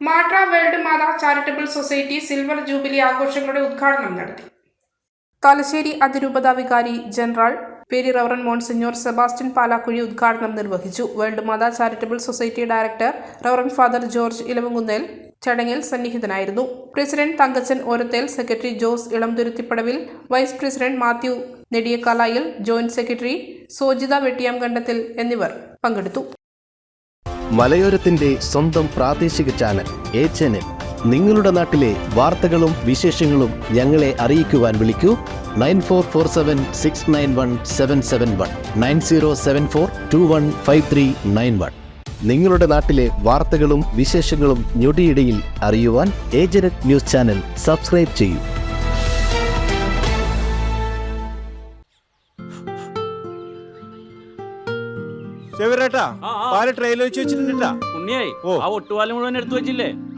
മാട്ര world Mata charitable society silver jubilee ആഘോഷങ്ങളുടെ ഉദ്ഘാടനം നടത്തി. തലശ്ശേരി അതിരൂപത വികാരി ജനറൽ പേരി റവറൻ മോൺസിഞ്ഞോർ സെബാസ്റ്റ്യൻ പാലാക്കുഴി ഉദ്ഘാടനം നിർവഹിച്ചു. World Mata charitable society director reverend father George Elavunkunnel ചടങ്ങിൽ സന്നിഹിതനായിരുന്നു. President Thankachan Orathel, secretary Jose Elamthuruthipadavil, vice president Mathew Nediyakalayil, joint secretary Sojitha Vettiyamkandathil എന്നിവർ പങ്കെടുത്തു. മലയോരത്തിന്റെ സ്വന്തം പ്രാദേശിക ചാനൽ HNN. നിങ്ങളുടെ നാട്ടിലെ വാർത്തകളും വിശേഷങ്ങളും ഞങ്ങളെ അറിയിക്കുവാൻ വിളിക്കൂ 9447691771 9074215391. നിങ്ങളുടെ നാട്ടിലെ വാർത്തകളും വിശേഷങ്ങളും ഞൊടിയിടയിൽ അറിയുവാൻ ഏജനറ്റ് ന്യൂസ് ചാനൽ സബ്സ്ക്രൈബ് ചെയ്യൂ.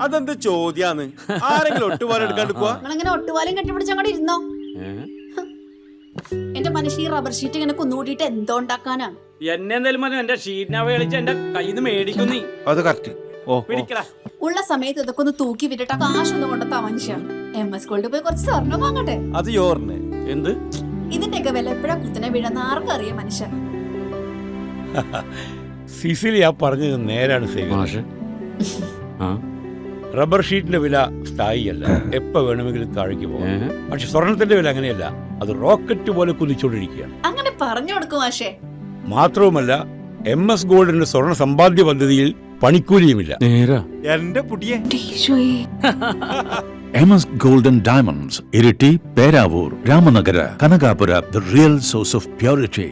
അതെന്ത് ചോദ്യാന്ന്? ആരെങ്കിലും ഒട്ടുപാലം എടുക്കാണ്ട് പോവാ? ഒട്ടുപാലം കെട്ടിപ്പിടിച്ച് അങ്ങോട്ട് ഇരുന്നോ. എന്റെ മനുഷ്യ റബ്ബർ ഷീറ്റ് ഇങ്ങനെ കുന്നുകൂട്ടിട്ട് എന്തോ ഉണ്ടാക്കാനാ? എന്നെ എന്തായാലും മതി, എന്റെ ഷീറ്റിനെ കളിച്ച് എന്റെ കയ്യിൽ നിന്ന് മേടിക്കുന്നു. അത് കറക്റ്റ്. ഉള്ള സമയത്ത് ഇതൊക്കെ ഒന്ന് തൂക്കി വിട്ടിട്ട് കാശൊന്നും കൊണ്ടെത്താ മനുഷ്യ. MS ഗോൾഡ് പോയി കുറച്ച് സ്വർണ്ണം വാങ്ങട്ടെ. അത് യോറിന് എന്ത് ഇതിന്റെയൊക്കെ വില എപ്പോഴാ കുത്തിനെ വീഴുന്ന ആർക്കറിയാം മനുഷ്യ. സിസിലി ആ പറഞ്ഞത് നേരാണ്. റബ്ബർ ഷീറ്റിന്റെ വില സ്ഥായിയല്ല, എപ്പോ വേണമെങ്കിലും താഴേക്ക് പോകാം. പക്ഷെ സ്വർണത്തിന്റെ വില അങ്ങനെയല്ല, അത് റോക്കറ്റ് പോലെ കുതിച്ചുകൊണ്ടിരിക്കുകയാണ്. അങ്ങനെ പറഞ്ഞു കൊടുക്കും മാഷേ. മാത്രവുമല്ല, MS ഗോൾഡിന്റെ സ്വർണ്ണ സമ്പാദ്യ പദ്ധതിയിൽ പണിക്കൂലിയുമില്ല. എന്റെ പുടിയെ MS Gold and Diamonds, Iriti, Peravur, Ramanagara, Kanagapura, the real source of purity.